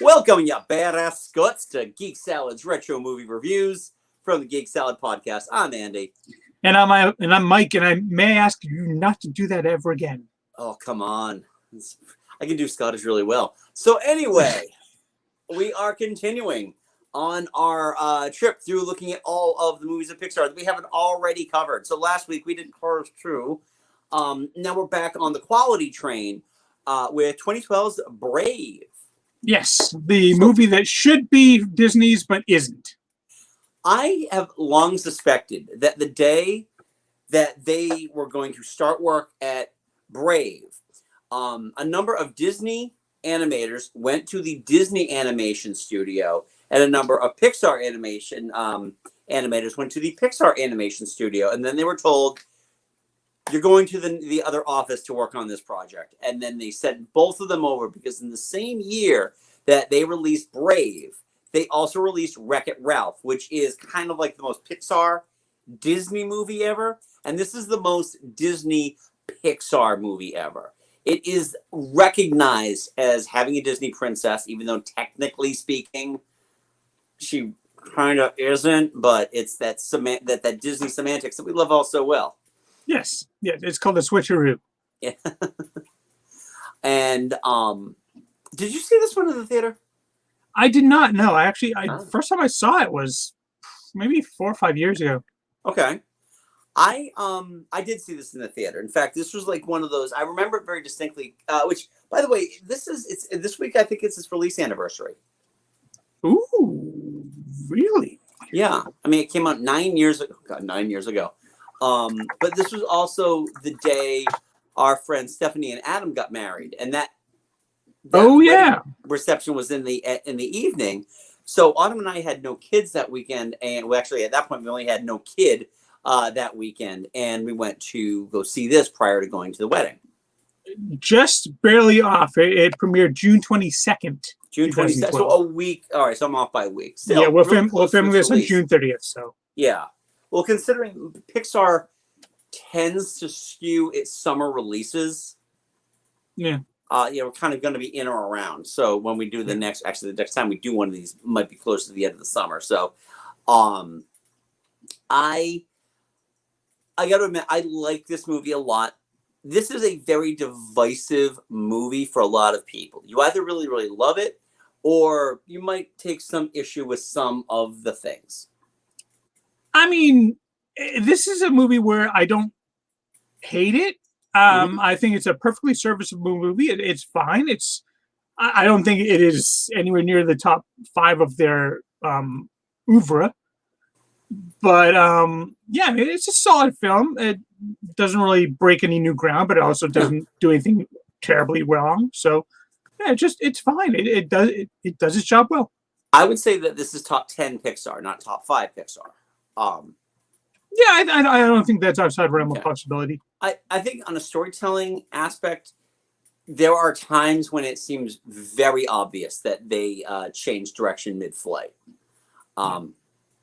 Welcome, you badass Scots, to Geek Salad's retro movie reviews from the Geek Salad podcast. I'm Andy. And I'm Mike, and I may ask you not to do that ever again. Oh, come on. I can do Scottish really well. So anyway, we are continuing on our trip through looking at all of the movies of Pixar that we haven't already covered. So last week we did Cars 2. Now we're back on the quality train with 2012's Brave. Yes, the movie that should be Disney's but isn't. I have long suspected that the day that they were going to start work at Brave, a number of Disney animators went to the Disney animation studio, and a number of Pixar animation animators went to the Pixar animation studio, and then they were told, you're going to the other office to work on this project. And then they sent both of them over because in the same year that they released Brave, they also released Wreck-It Ralph, which is kind of like the most Pixar Disney movie ever. And this is the most Disney Pixar movie ever. It is recognized as having a Disney princess, even though technically speaking, she kind of isn't, but it's that Disney semantics that we love all so well. Yes, yeah, it's called the switcheroo. Yeah. And did you see this one in the theater? I did not know. First time I saw it was maybe 4 or 5 years ago. Okay. I did see this in the theater. In fact, this was like one of those, I remember it very distinctly, which, by the way, it's this week, I think it's its release anniversary. Ooh, really? Yeah. I mean, it came out 9 years ago. God, 9 years ago. But this was also the day our friends Stephanie and Adam got married, and that reception was in the evening. So Autumn and I had no kids that weekend, and we actually at that point we only had no kid that weekend, and we went to go see this prior to going to the wedding. Just barely off. It premiered June 22nd. June 22nd. So a week. All right, so I'm off by a week. Still, yeah, we'll film this on June 30th. So yeah. Well, considering Pixar tends to skew its summer releases, yeah, we're kind of going to be in or around. So when we do the next time we do one of these, might be close to the end of the summer. So, I got to admit, I like this movie a lot. This is a very divisive movie for a lot of people. You either really, really love it, or you might take some issue with some of the things. I mean, this is a movie where I don't hate it. I think it's a perfectly serviceable movie. It's fine. I don't think it is anywhere near the top 5 of their oeuvre. But yeah, I mean, it's a solid film. It doesn't really break any new ground, but it also doesn't do anything terribly wrong. So yeah, it's fine. It does its job well. I would say that this is top 10 Pixar, not top 5 Pixar. Yeah, I don't think that's outside realm of possibility. I think on a storytelling aspect, there are times when it seems very obvious that they changed direction mid-flight.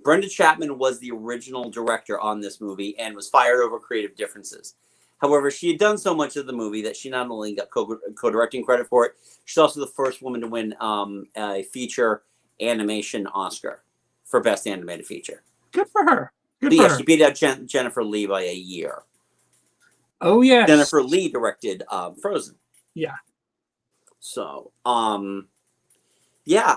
Brenda Chapman was the original director on this movie and was fired over creative differences. However, she had done so much of the movie that she not only got co-directing credit for it, she's also the first woman to win a feature animation Oscar for Best Animated Feature. Good for her. She beat out Jennifer Lee by a year. Oh, yeah. Jennifer Lee directed Frozen. Yeah. So, yeah,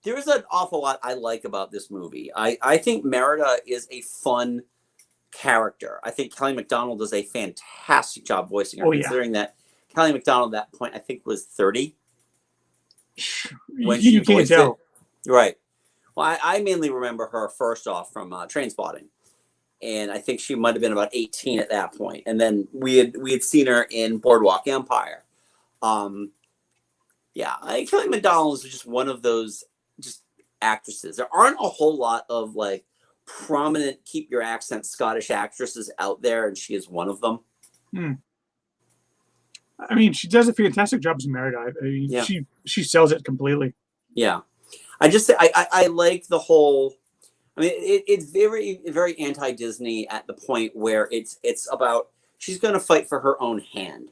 there is an awful lot I like about this movie. I think Merida is a fun character. I think Kelly MacDonald does a fantastic job voicing her, considering that Kelly MacDonald at that point, I think, was 30. When you can't tell. Right. Well, I mainly remember her first off from Trainspotting, and I think she might have been about 18 at that point. And then we had seen her in Boardwalk Empire. Yeah, Kelly MacDonald is just one of those just actresses. There aren't a whole lot of like prominent keep your accent Scottish actresses out there, and she is one of them. I mean, she does a fantastic job as Merida. I mean, she sells it completely. Yeah. I like the whole. I mean, it's very, very anti-Disney at the point where it's about she's going to fight for her own hand.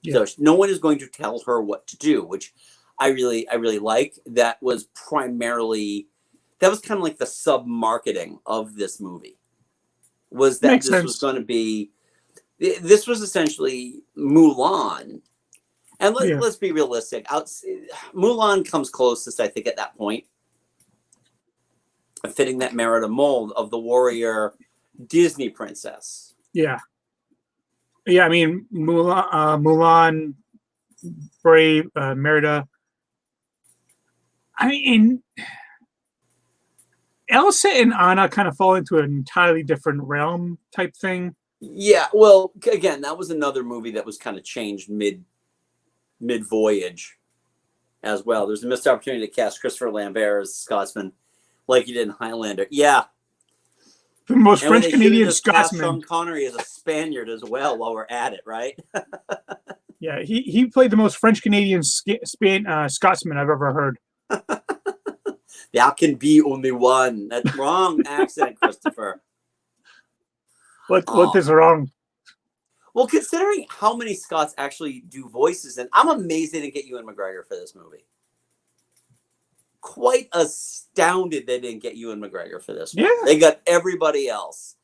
Yeah. So no one is going to tell her what to do, which I really like. That was primarily, that was kind of like the sub marketing of this movie. Was that Makes this was sense. going to be, this was essentially Mulan. And Yeah. let's be realistic. Mulan comes closest, I think, at that point, fitting that Merida mold of the warrior Disney princess. Yeah. Yeah, I mean, Mulan, Brave, Merida. I mean, Elsa and Anna kind of fall into an entirely different realm type thing. Yeah, well, again, that was another movie that was kind of changed mid voyage as well. There's a missed opportunity to cast Christopher Lambert as Scotsman, like he did in Highlander. Yeah, The most and French they should have Canadian just cast Scotsman. Sean Connery as a Spaniard as well while we're at it, right? Yeah, he played the most French Canadian Scotsman I've ever heard. There can be only one. That's wrong accent, Christopher. What is wrong? Well, considering how many Scots actually do voices, and I'm amazed they didn't get Ewan McGregor for this movie. Quite astounded they didn't get Ewan McGregor for this one. Yeah. They got everybody else.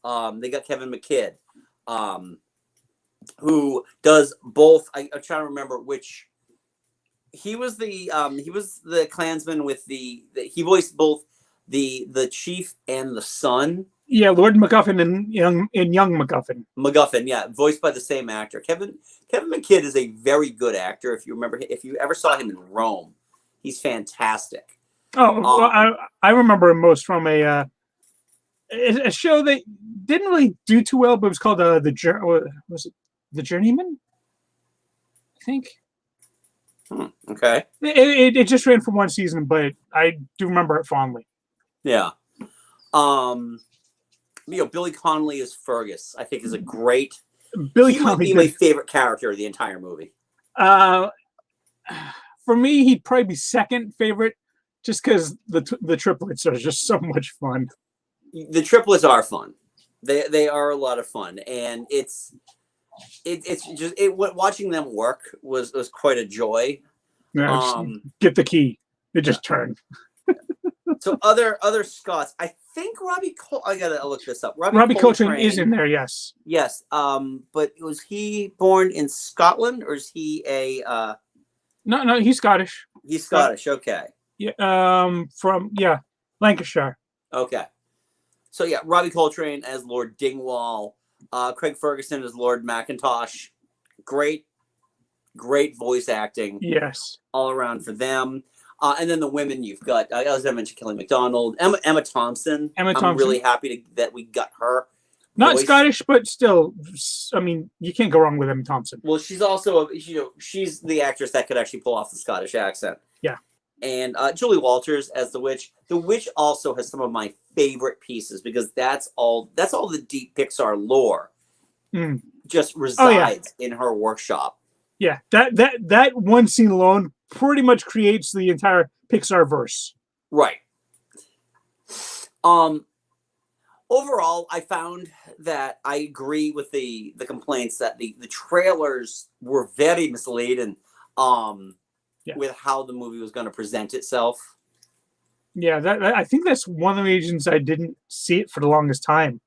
They got Kevin McKidd, who does both. I'm trying to remember which. He was the Klansman with he voiced both the chief and the son. Yeah, Lord MacGuffin and young MacGuffin. MacGuffin, yeah, voiced by the same actor. Kevin McKidd is a very good actor. If you remember, if you ever saw him in Rome, he's fantastic. Oh, well, I remember him most from a show that didn't really do too well, but it was called was it The Journeyman? I think. Okay. It just ran for one season, but I do remember it fondly. Yeah. Billy Connolly as Fergus, I think, is a great. Billy he Connolly might be my favorite character of the entire movie. For me, he'd probably be second favorite, just because the triplets are just so much fun. The triplets are fun. They are a lot of fun, and it's just watching them work was quite a joy. Yeah, get the key. It just turned. So other Scots, I think Robbie I gotta look this up. Robbie Coltrane is in there, yes. Yes. But was he born in Scotland, or is he a No, he's Scottish. He's Scottish, okay. Yeah, from Lancashire. Okay. So yeah, Robbie Coltrane as Lord Dingwall, Craig Ferguson as Lord Mackintosh. Great voice acting. Yes. All around for them. And then the women you've got, as I mentioned, Kelly MacDonald, Emma Thompson. I'm really happy that we got her. Not voice. Scottish, but still, I mean, you can't go wrong with Emma Thompson. Well, she's also, she's the actress that could actually pull off the Scottish accent. Yeah. And Julie Walters as the witch. The witch also has some of my favorite pieces, because that's all the deep Pixar lore just resides in her workshop. Yeah, that one scene alone pretty much creates the entire Pixar verse. Right. Overall, I found that I agree with the complaints that the trailers were very misleading with how the movie was going to present itself. Yeah, I think that's one of the reasons I didn't see it for the longest time.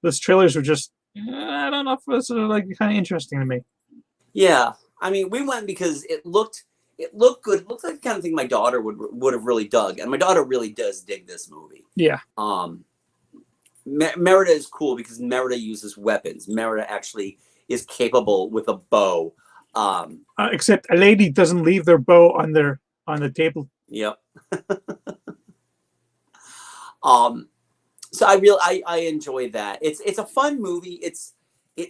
Those trailers were just, I don't know if this is like kind of interesting to me. Yeah. I mean, we went because it looked good. It looked like the kind of thing my daughter would have really dug, and my daughter really does dig this movie. Yeah. Merida is cool because Merida uses weapons. Merida actually is capable with a bow. Except a lady doesn't leave their bow on the table. Yep. So I enjoy that. It's a fun movie. It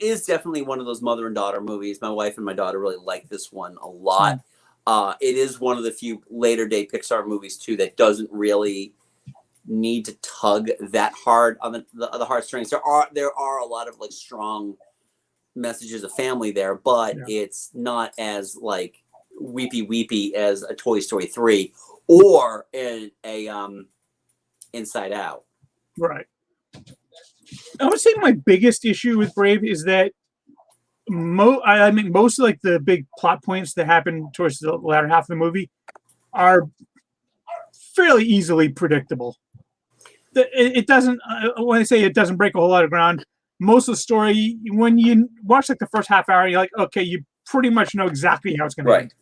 is definitely one of those mother and daughter movies. My wife and my daughter really like this one a lot. It is one of the few later day Pixar movies too that doesn't really need to tug that hard on the heartstrings. There are a lot of like strong messages of family there, but it's not as like weepy as a Toy Story 3 or a Inside Out. Right. I would say my biggest issue with Brave is that most of like the big plot points that happen towards the latter half of the movie are fairly easily predictable. It doesn't. When I say it doesn't break a whole lot of ground, most of the story, when you watch like the first half hour, you're like, okay, you pretty much know exactly how it's going to Right. end.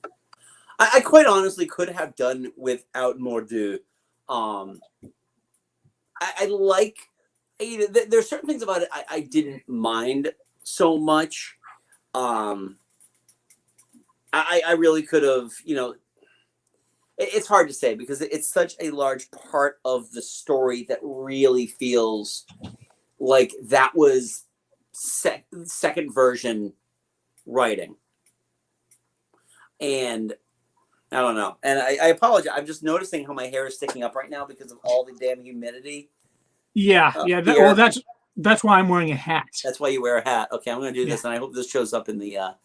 I quite honestly could have done without more do. I like. There's certain things about it I didn't mind so much. I really could have, it's hard to say because it's such a large part of the story that really feels like that was second version writing. And I don't know. And I apologize. I'm just noticing how my hair is sticking up right now because of all the damn humidity. Yeah. Well, that's why I'm wearing a hat. That's why you wear a hat. Okay, I'm going to do this, and I hope this shows up in the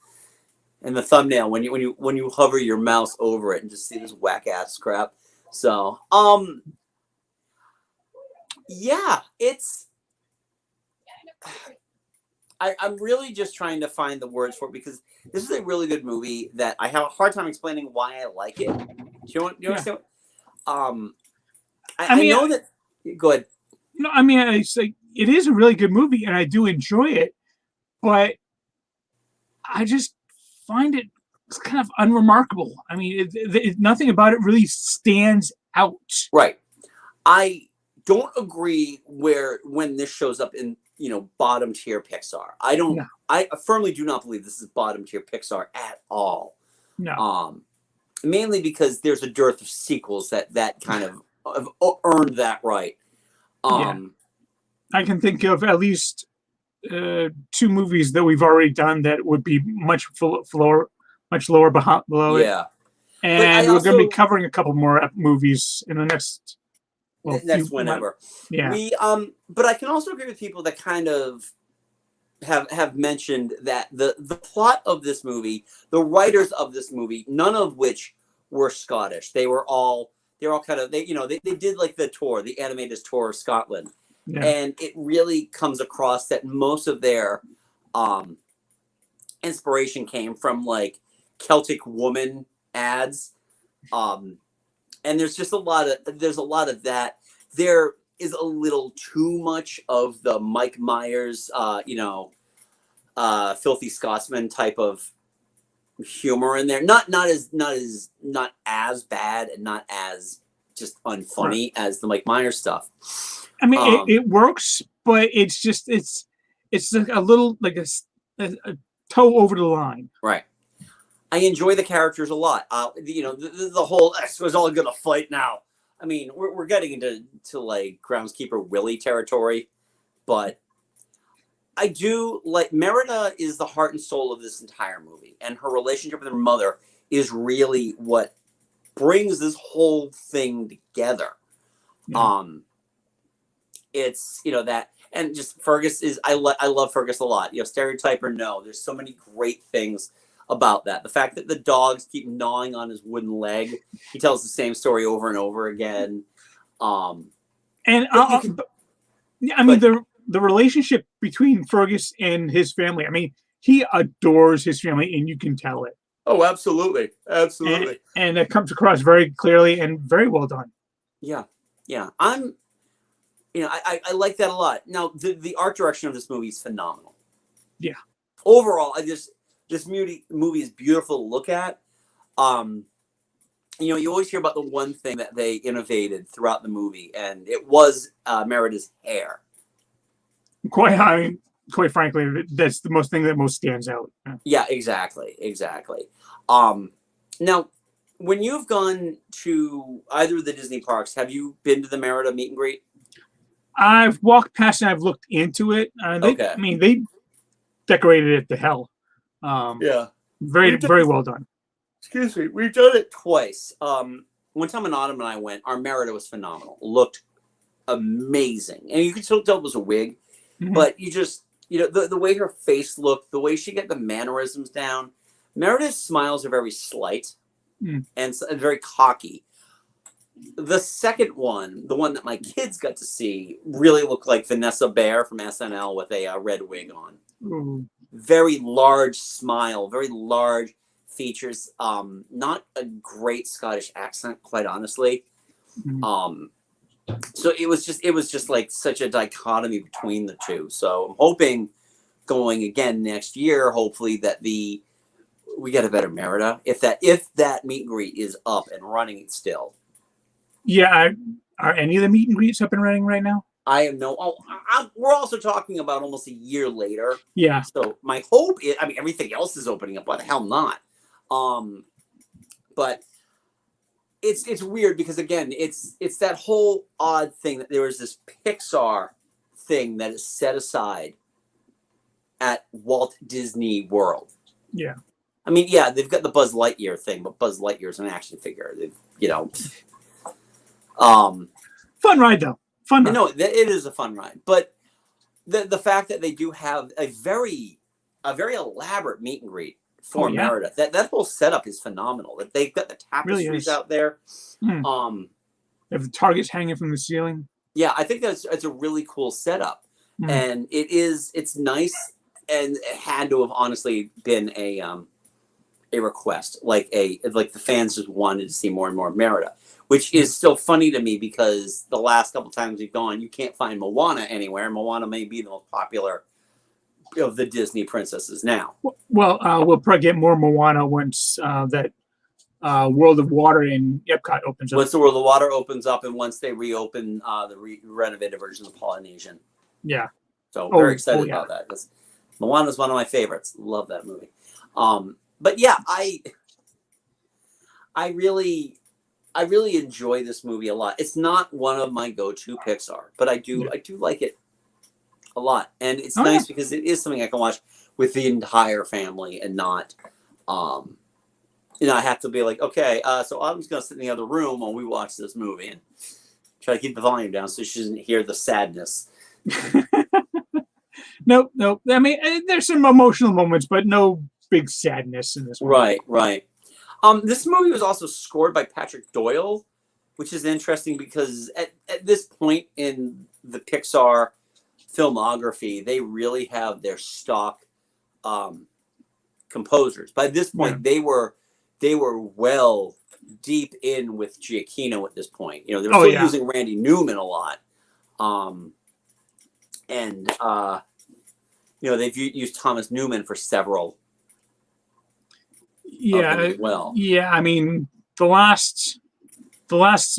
thumbnail when you hover your mouse over it and just see this whack ass crap. So, yeah, it's. I'm really just trying to find the words for it because this is a really good movie that I have a hard time explaining why I like it. Do you understand? I know that. Go ahead. No, I mean, it's like, it is a really good movie, and I do enjoy it, but I just find it kind of unremarkable. I mean, nothing about it really stands out. Right. I don't agree when this shows up in bottom tier Pixar. I don't. No. I firmly do not believe this is bottom tier Pixar at all. No. Mainly because there's a dearth of sequels that kind of have earned that right. Yeah. I can think of at least 2 movies that we've already done that would be much lower below it. Yeah. And we're going to be covering a couple more movies in the next. Well, next whenever. Yeah. But I can also agree with people that kind of have mentioned that the plot of this movie, the writers of this movie, none of which were Scottish. They're all kind of they did like the tour, the animated tour of Scotland. Yeah. And it really comes across that most of their inspiration came from like Celtic woman ads. And there's just a lot of that. There is a little too much of the Mike Myers, filthy Scotsman type of humor in there. Not as bad and not as just unfunny as the Mike Myers stuff. I mean, it works, but it's a little like a toe over the line. Right. I enjoy the characters a lot. The whole was all gonna fight now. I mean, we're getting into like groundskeeper Willie territory, but I do like Merida is the heart and soul of this entire movie, and her relationship with her mother is really what brings this whole thing together. Yeah. It's that, and just Fergus is I love Fergus a lot. Stereotype or no, there's so many great things about that. The fact that the dogs keep gnawing on his wooden leg, he tells the same story over and over again. I mean, the relationship between Fergus and his family. I mean, he adores his family, and you can tell it. Oh, absolutely. And it comes across very clearly and very well done. Yeah. I like that a lot. Now, the art direction of this movie is phenomenal. Yeah. Overall, this movie is beautiful to look at. You always hear about the one thing that they innovated throughout the movie, and it was Merida's hair. Quite frankly, that's the most thing that most stands out. Yeah, exactly. Now, when you've gone to either of the Disney parks, have you been to the Merida meet and greet? I've walked past and I've looked into it. Okay. I mean, they decorated it to hell. Yeah. Very, very well done. Excuse me. We've done it twice. One time when Autumn and I went, our Merida was phenomenal. Looked amazing. And you could still tell it was a wig. Mm-hmm. But you just, the way her face looked, the way she got the mannerisms down. Merida's smiles are very slight and very cocky. The second one, the one that my kids got to see, really looked like Vanessa Bayer from SNL with a red wig on. Very large smile, very large features not a great Scottish accent, quite honestly. Mhm. So it was just like such a dichotomy between the two. So I'm hoping going again next year, hopefully that we get a better Merida if that meet and greet is up and running still. Yeah, are any of the meet and greets up and running right now? I have no. Oh, we're also talking about almost a year later. Yeah. So my hope is, I mean, everything else is opening up. Why the hell not? But it's weird because again, it's that whole odd thing that there was this Pixar thing that is set aside at Walt Disney World. Yeah. I mean, yeah, they've got the Buzz Lightyear thing, but Buzz Lightyear is an action figure. You know, fun ride though. Fun ride. No, it is a fun ride, but the fact that they do have a very elaborate meet and greet for Merida, that whole setup is phenomenal. That they've got the tapestries out there. They have the targets hanging from the ceiling. Yeah, I think it's a really cool setup, and it's nice, and it had to have honestly been a request, like the fans just wanted to see more and more of Merida, which is still funny to me because the last couple times we've gone, you can't find Moana anywhere. Moana may be the most popular of the Disney princesses now. Well, we'll probably get more Moana once that World of Water in Epcot opens up. Once the World of Water opens up, and once they reopen the renovated version of Polynesian. Yeah. So very excited about that because Moana is one of my favorites. Love that movie. But yeah, I really enjoy this movie a lot. It's not one of my go-to Pixar, but I do like it a lot, and it's nice because it is something I can watch with the entire family and not, I have to be like, okay, so Autumn's gonna sit in the other room while we watch this movie and try to keep the volume down so she doesn't hear the sadness. Nope. I mean, there's some emotional moments, but no big sadness in this one. Right. This movie was also scored by Patrick Doyle, which is interesting because at this point in the Pixar filmography, they really have their stock composers. By this point, they were well deep in with Giacchino at this point. You know, they were still using Randy Newman a lot. You know, they've used Thomas Newman for several. I mean, the last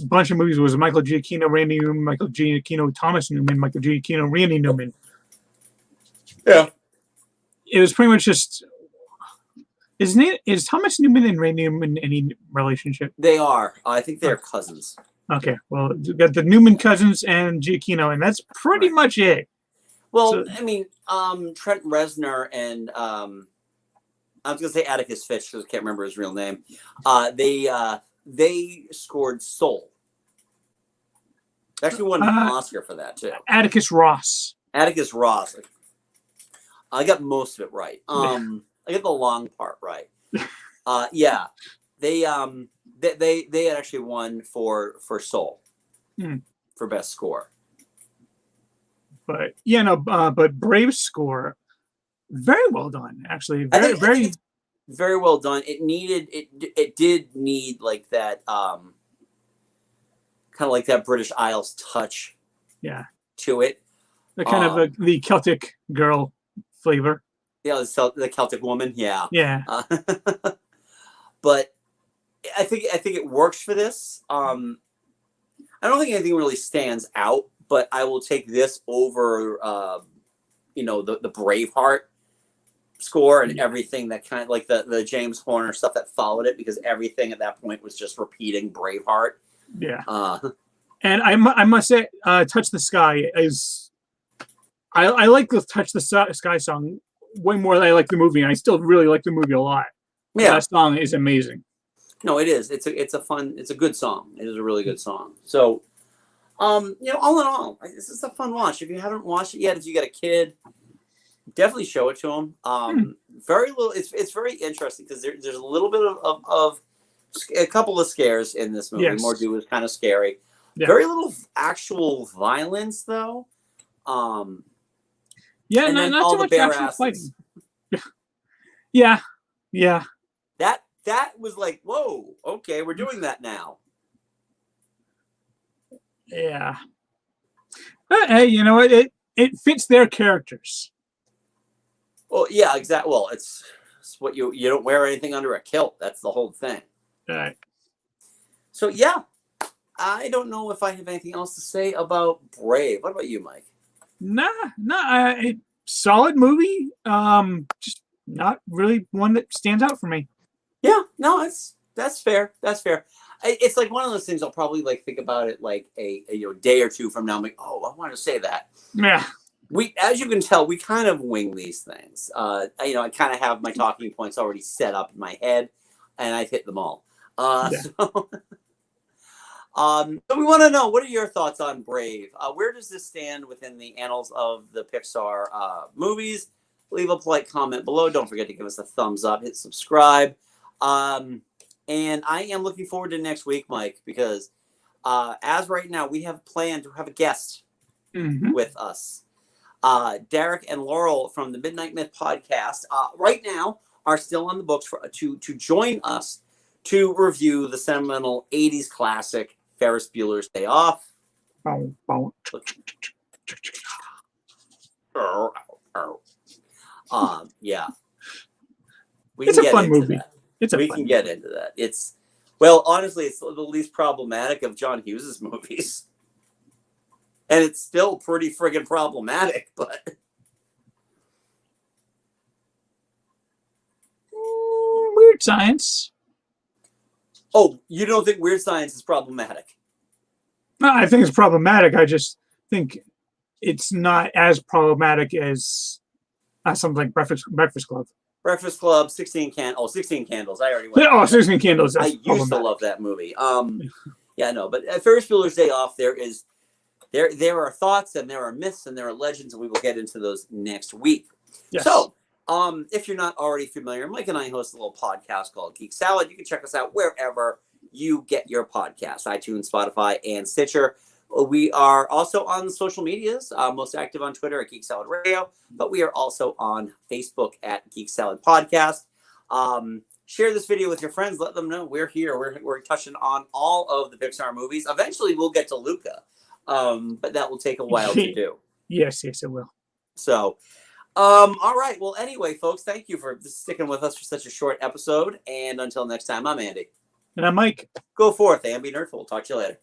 bunch of movies was Michael Giacchino, Randy Newman, Michael Giacchino, Thomas Newman, Michael Giacchino, Randy Newman. Yeah, it was pretty much just. Is Thomas Newman and Randy Newman in any relationship? They are. I think they're cousins. Okay, well, you got the Newman cousins and Giacchino, and that's pretty much it. Well, I mean, Trent Reznor and I was gonna say Atticus Finch because I can't remember his real name. They scored Soul. They actually won an Oscar for that too. Atticus Ross. I got most of it right. I got the long part right. Yeah, they had actually won for Soul for best score. But but Brave's score, very well done. Actually, very well done. It did need like that kind of like that British Isles touch. Yeah. To it. The kind of the Celtic girl flavor. Yeah, the Celtic woman. Yeah. Yeah. But I think it works for this. I don't think anything really stands out, but I will take this over, the Braveheart score and everything that kind of like the James Horner stuff that followed it, because everything at that point was just repeating Braveheart. Yeah. And I must say, "Touch the Sky" is. I like the "Touch the Sky" song way more than I like the movie, and I still really like the movie a lot. Yeah, that song is amazing. No, it is. It's a good song. It is a really good song. So, all in all, this is a fun watch. If you haven't watched it yet, if you got a kid, definitely show it to them. Very little. It's very interesting because there's a little bit of a couple of scares in this movie. Yes. Mordu is kind of scary. Yeah. Very little actual violence though. Yeah, not too much actual fighting. Yeah. That that was like, whoa, okay, we're doing that now. Yeah. But, hey, you know what? It fits their characters. Well, yeah, exactly. Well, it's what you don't wear anything under a kilt. That's the whole thing. All right. So yeah, I don't know if I have anything else to say about Brave. What about you, Mike? Nah. Solid movie. Just not really one that stands out for me. Yeah, no, that's fair. That's fair. It's like one of those things I'll probably like think about it like a day or two from now. I'm like, oh, I want to say that. Yeah. We, as you can tell, we kind of wing these things. I kind of have my talking points already set up in my head, and I've hit them all. Yeah. So we want to know, what are your thoughts on Brave? Where does this stand within the annals of the Pixar movies? Leave a polite comment below. Don't forget to give us a thumbs up, hit subscribe. And I am looking forward to next week, Mike, because as right now, we have planned to have a guest with us. Derek and Laurel from the Midnight Myth podcast right now are still on the books to join us to review the seminal 80s classic Ferris Bueller's Day Off. Yeah. It's a fun movie. We can get into that. It's, well, honestly, it's the least problematic of John Hughes's movies. And it's still pretty friggin' problematic, but Weird Science. Oh, you don't think Weird Science is problematic? No, I think it's problematic. I just think it's not as problematic as something like Breakfast Club. Breakfast Club, 16 Candles. I already went. Oh, 16 Candles. I used to love that movie. Yeah, no, but at Ferris Bueller's Day Off, there are thoughts and there are myths and there are legends, and we will get into those next week. Yes. So, if you're not already familiar, Mike and I host a little podcast called Geek Salad. You can check us out wherever you get your podcasts, iTunes, Spotify, and Stitcher. We are also on the social medias, most active on Twitter at Geek Salad Radio, but we are also on Facebook at Geek Salad Podcast. Share this video with your friends. Let them know we're here. We're touching on all of the Pixar movies. Eventually, we'll get to Luca, but that will take a while to do. Yes, it will. So, all right. Well, anyway, folks, thank you for sticking with us for such a short episode. And until next time, I'm Andy. And I'm Mike. Go forth and be nerdful. We'll talk to you later.